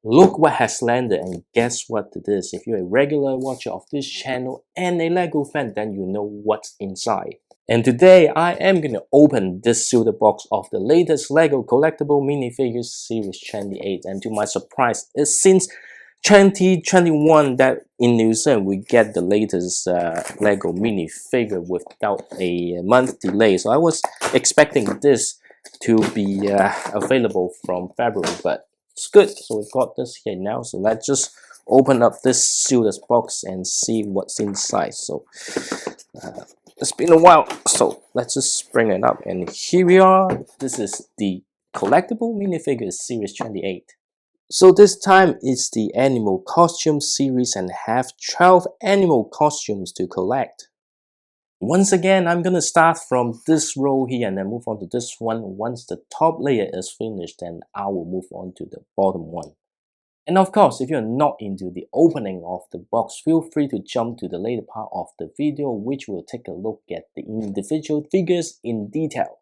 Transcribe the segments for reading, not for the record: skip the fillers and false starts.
Look what has landed, and guess what it is. If you're a regular watcher of this channel and a LEGO fan, then you know what's inside. And today I am going to open this silver box of the latest LEGO Collectible Minifigures Series 28, and to my surprise, it's since 2021 that in New Zealand we get the latest LEGO minifigure without a month delay. So I was expecting this to be available from February, but it's good. So we got this here now. So let's just open up this sealed box and see what's inside. So it's been a while, so let's just bring it up. And here we are. This is the Collectible Minifigures Series 28. So this time it's the animal costume series and have 12 animal costumes to collect. Once again, I'm gonna start from this row here and then move on to this one. Once the top layer is finished, then I will move on to the bottom one. And of course, if you're not into the opening of the box, feel free to jump to the later part of the video, which will take a look at the individual figures in detail.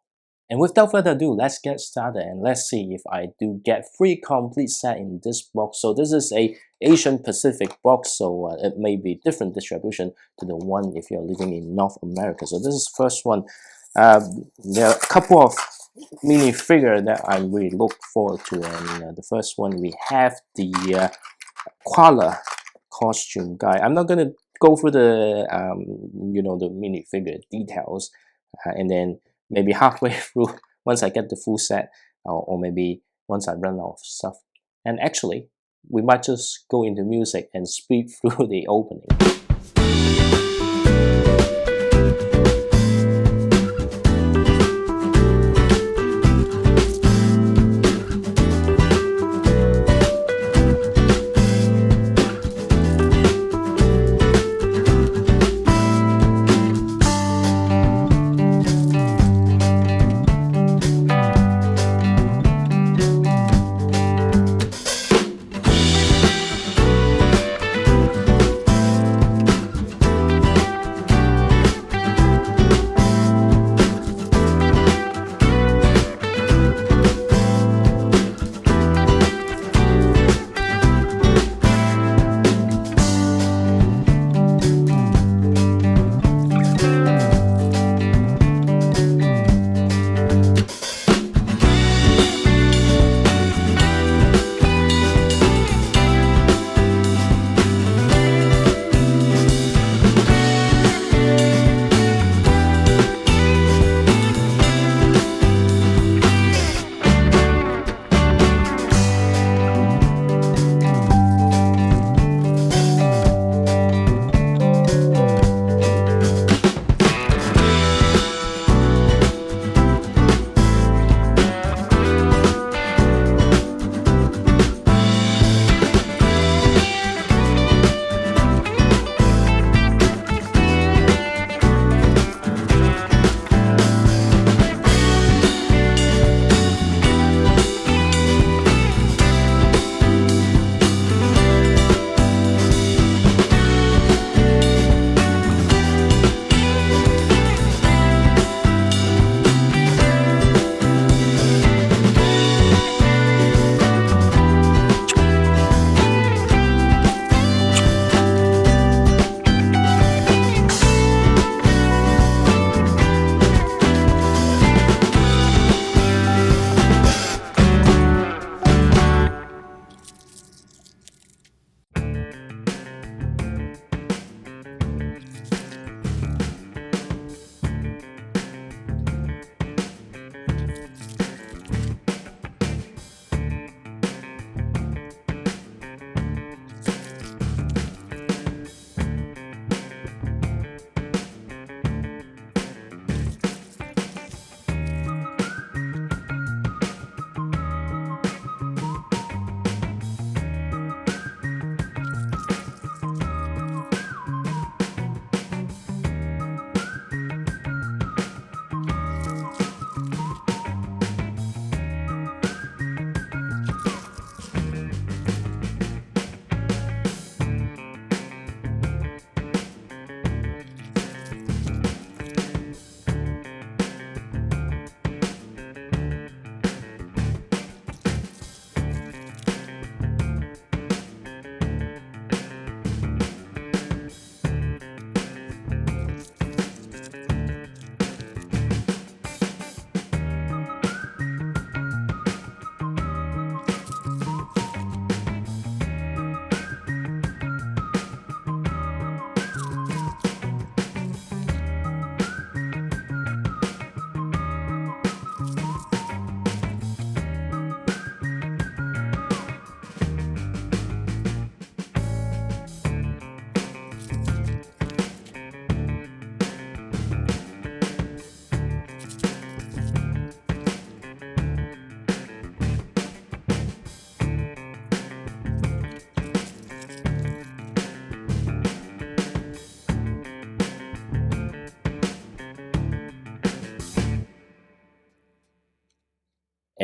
And without further ado, let's get started and let's see if I do get 3 complete set in this box. So this is a Asian Pacific box, so it may be different distribution to the one if you're living in North America. So this is the first one. There are a couple of minifigure that I really look forward to, and the first one we have the koala costume guy. I'm not gonna go through the the minifigure details, and then maybe halfway through, once I get the full set, or maybe once I run out of stuff. And actually, we might just go into music and speed through the opening.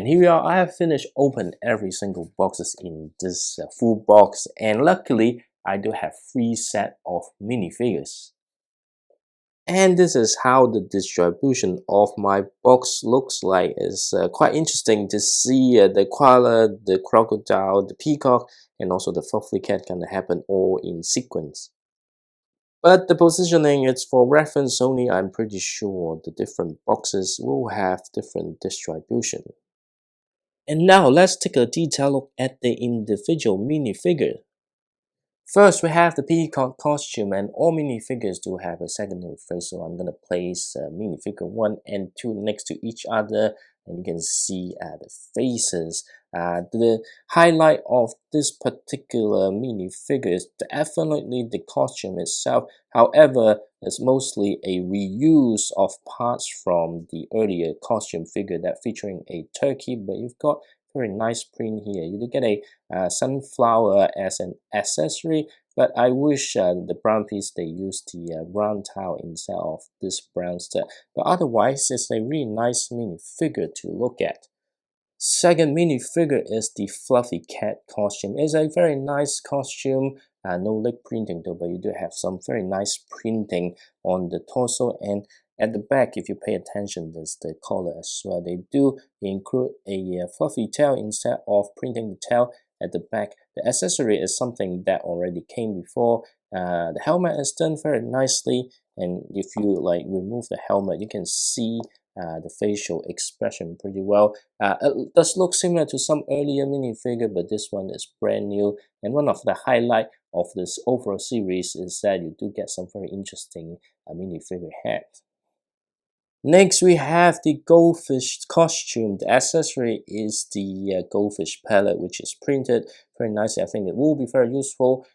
And here we are, I have finished open every single boxes in this full box, and luckily I do have 3 set of minifigures. And this is how the distribution of my box looks like. It's quite interesting to see the koala, the crocodile, the peacock, and also the fluffy cat gonna happen all in sequence. But the positioning is for reference only. I'm pretty sure the different boxes will have different distribution. And now let's take a detailed look at the individual minifigure. First, we have the Peacock Costume, and all minifigures do have a secondary face, so I'm going to place minifigure 1 and 2 next to each other, and you can see the faces. The highlight of this particular minifigure is definitely the costume itself. However, it's mostly a reuse of parts from the earlier costume figure that featuring a turkey, but you've got very nice print here. You do get a sunflower as an accessory, but I wish the brown piece they used the brown tile instead of this brown stuff. But otherwise, it's a really nice minifigure to look at. Second minifigure is the fluffy cat costume. It's a very nice costume, no leg printing though, but you do have some very nice printing on the torso, and at the back, if you pay attention, there's the collar as well. They do include a fluffy tail instead of printing the tail at the back. The accessory is something that already came before. The helmet is done very nicely, and if you like remove the helmet, you can see the facial expression pretty well. It does look similar to some earlier minifigure, but this one is brand new. And one of the highlight of this overall series is that you do get some very interesting minifigure head. Next, we have the Goldfish Costume. The accessory is the Goldfish palette, which is printed very nicely. I think it will be very useful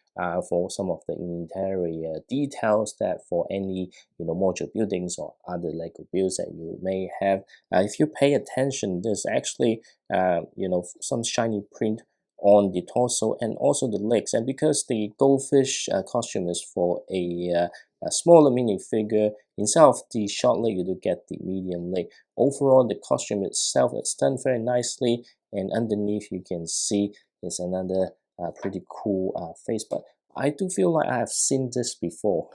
for some of the interior details that for any module buildings or other LEGO builds that you may have. If you pay attention, there's actually some shiny print on the torso and also the legs. And because the Goldfish costume is for a smaller minifigure, instead of the short leg, you do get the medium leg. Overall, the costume itself is done very nicely, and underneath you can see is another pretty cool face. But I do feel like I have seen this before.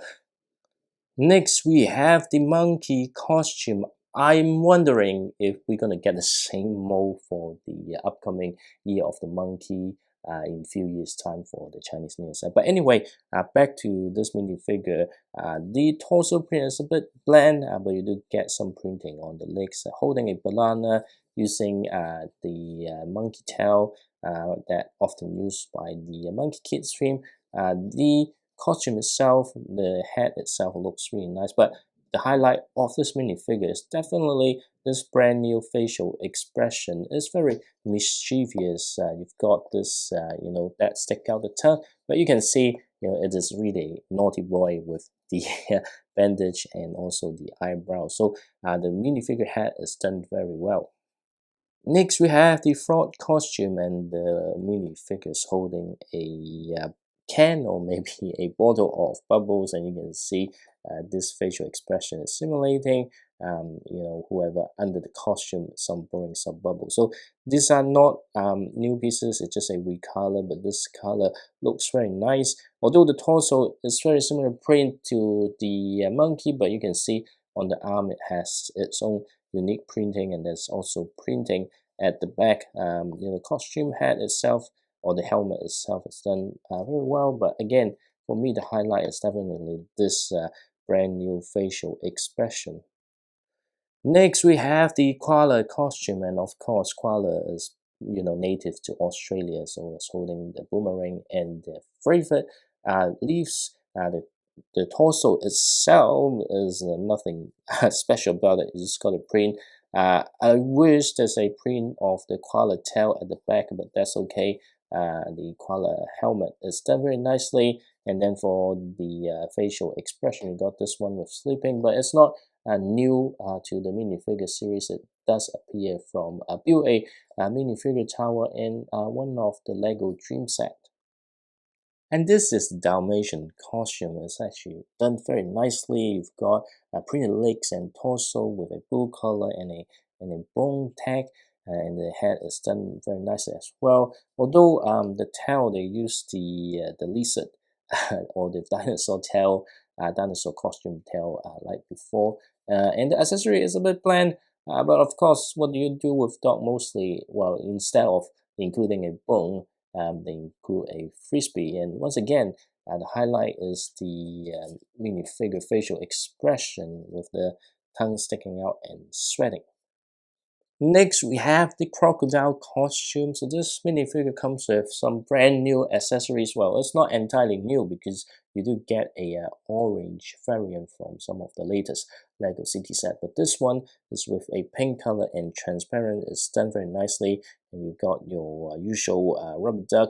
Next, we have the monkey costume. I'm wondering if we're gonna get the same mold for the upcoming Year of the Monkey in a few years' time for the Chinese New Year. But anyway, back to this minifigure. The torso print is a bit bland, but you do get some printing on the legs. Holding a banana using the monkey tail that often used by the Monkey Kids film. The costume itself, the head itself looks really nice, but the highlight of this minifigure is definitely this brand new facial expression. It's very mischievous. You've got this, that stick out the tongue, but you can see, it is really a naughty boy with the bandage and also the eyebrow. So the minifigure head is done very well. Next, we have the frog costume, and the minifigures holding a can or maybe a bottle of bubbles, and you can see this facial expression is simulating whoever under the costume some blowing some bubbles. So these are not new pieces, it's just a recolor, but this color looks very nice. Although the torso is very similar print to the monkey, but you can see on the arm it has its own unique printing, and there's also printing at the back. The costume head itself or the helmet itself is done very well, but again, for me the highlight is definitely this brand new facial expression. Next, we have the koala costume, and of course koala is native to Australia, so it's holding the boomerang and the favorite leaves. The torso itself is nothing special about it. It's just got a print. I wish there's a print of the koala tail at the back, but that's okay. The koala helmet is done very nicely, and then for the facial expression, we got this one with sleeping, but it's not new to the minifigure series. It does appear from Build a Minifigure Tower in one of the LEGO Dream set. And this is the Dalmatian costume. It's actually done very nicely. You've got printed legs and torso with a blue color and a bone tag. and the head is done very nicely as well. Although the tail, they use the lizard or the dinosaur tail, dinosaur costume tail like before. And the accessory is a bit bland, but of course, what do you do with dog mostly? Well, instead of including a bone, they include a frisbee. And once again, the highlight is the minifigure facial expression with the tongue sticking out and sweating. Next, we have the crocodile costume. So this minifigure comes with some brand new accessories. Well, it's not entirely new because you do get a orange variant from some of the latest LEGO City set. But this one is with a pink color and transparent. It's done very nicely. And you got your usual rubber duck.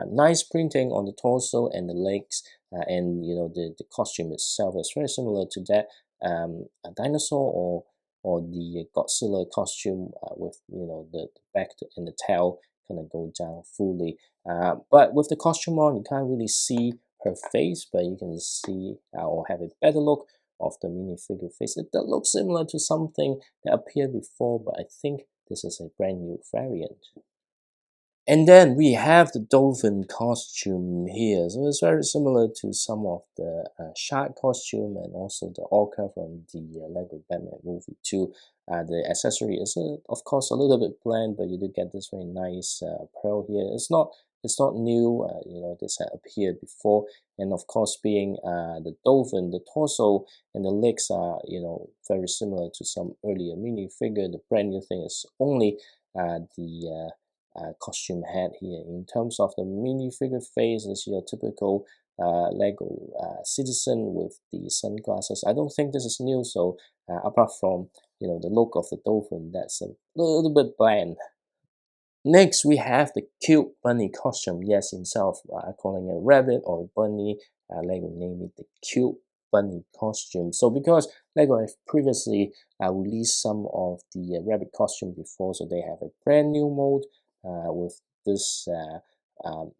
Nice printing on the torso and the legs. And you know the costume itself is very similar to that a dinosaur or the Godzilla costume with the back and the tail kind of go down fully. But with the costume on, you can't really see her face, but you can see or have a better look of the minifigure face. It does look similar to something that appeared before, but I think this is a brand new variant. And then we have the dolphin costume here. So it's very similar to some of the shark costume and also the orca from the LEGO Batman movie too. The accessory is of course a little bit bland, but you do get this very nice pearl here. It's not new. This had appeared before, and of course being the dolphin, the torso and the legs are very similar to some earlier minifigure. The brand new thing is only the costume head here. In terms of the minifigure face, is your typical LEGO citizen with the sunglasses. I don't think this is new, so apart from the look of the dolphin, that's a little bit bland. Next, we have the cute bunny costume. Yes, himself, calling it a rabbit or a bunny, LEGO named it the cute bunny costume. So because LEGO have previously released some of the rabbit costume before, so they have a brand new mode with this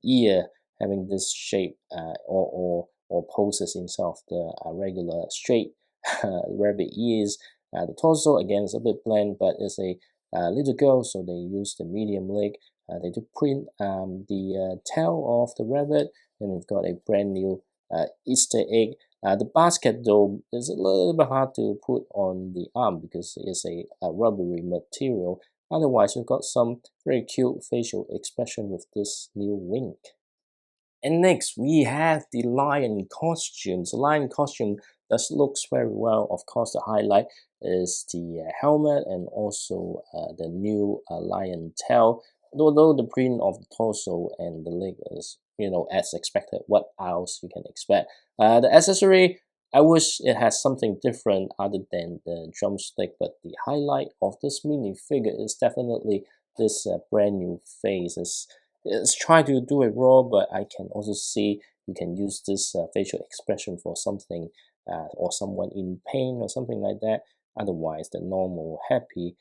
ear having this shape or poses instead of the regular straight rabbit ears. The torso again is a bit bland, but it's a little girl, so they use the medium leg. They do print the tail of the rabbit, and we've got a brand new Easter egg. The basket though is a little bit hard to put on the arm because it's a rubbery material. Otherwise, we've got some very cute facial expression with this new wink. And next, we have the lion costumes. The lion costume does looks very well. Of course, the highlight is the helmet and also the new lion tail. Although the print of the torso and the leg is, as expected, what else you can expect. The accessory, I wish it has something different other than the drumstick, but the highlight of this minifigure is definitely this brand new face. It's trying to do it raw, but I can also see you can use this facial expression for something or someone in pain or something like that. Otherwise, the normal happy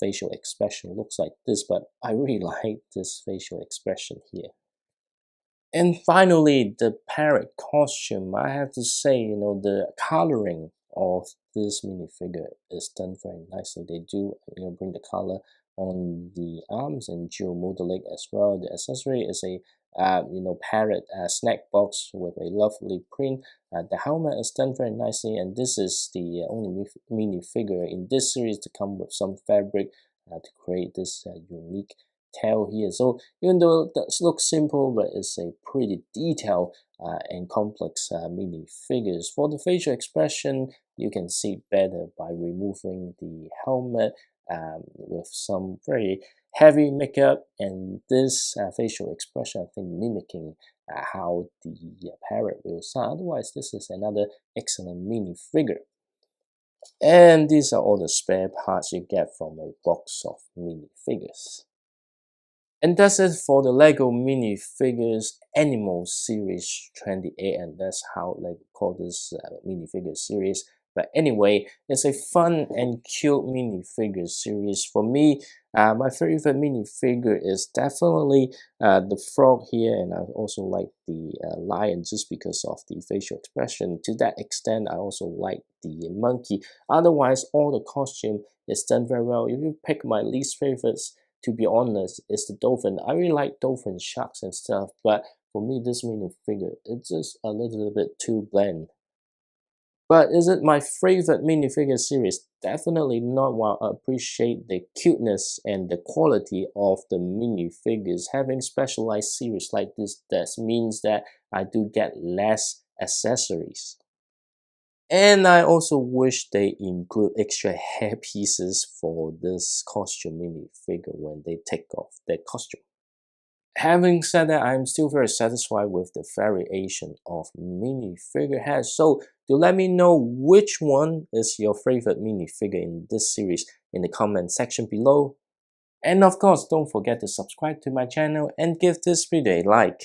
facial expression looks like this, but I really like this facial expression here. And finally, the parrot costume. I have to say, the coloring of this minifigure is done very nicely. They do, bring the color on the arms and geomold the leg as well. The accessory is a, parrot snack box with a lovely print. The helmet is done very nicely, and this is the only minifigure in this series to come with some fabric to create this unique tail here. So even though that looks simple, but it's a pretty detailed and complex mini figures. For the facial expression, you can see better by removing the helmet with some very heavy makeup, and this facial expression, I think, mimicking how the parrot will sound. Otherwise, this is another excellent mini figure. And these are all the spare parts you get from a box of mini figures. And that's it for the LEGO Minifigures Animal Series 28, and that's how LEGO call this minifigure series. But anyway, it's a fun and cute minifigure series. For me, My favorite minifigure is definitely the frog here, and I also like the lion just because of the facial expression. To that extent, I also like the monkey. Otherwise, all the costume is done very well. If you pick my least favorites, to be honest, is the dolphin. I really like dolphin, sharks and stuff, but for me, this minifigure, it's just a little bit too bland. But is it my favorite minifigure series? Definitely not. While I appreciate the cuteness and the quality of the minifigures, having specialized series like this, that means that I do get less accessories. And I also wish they include extra hair pieces for this costume minifigure when they take off their costume. Having said that, I'm still very satisfied with the variation of minifigure heads. So do let me know which one is your favorite minifigure in this series in the comment section below. And of course, don't forget to subscribe to my channel and give this video a like.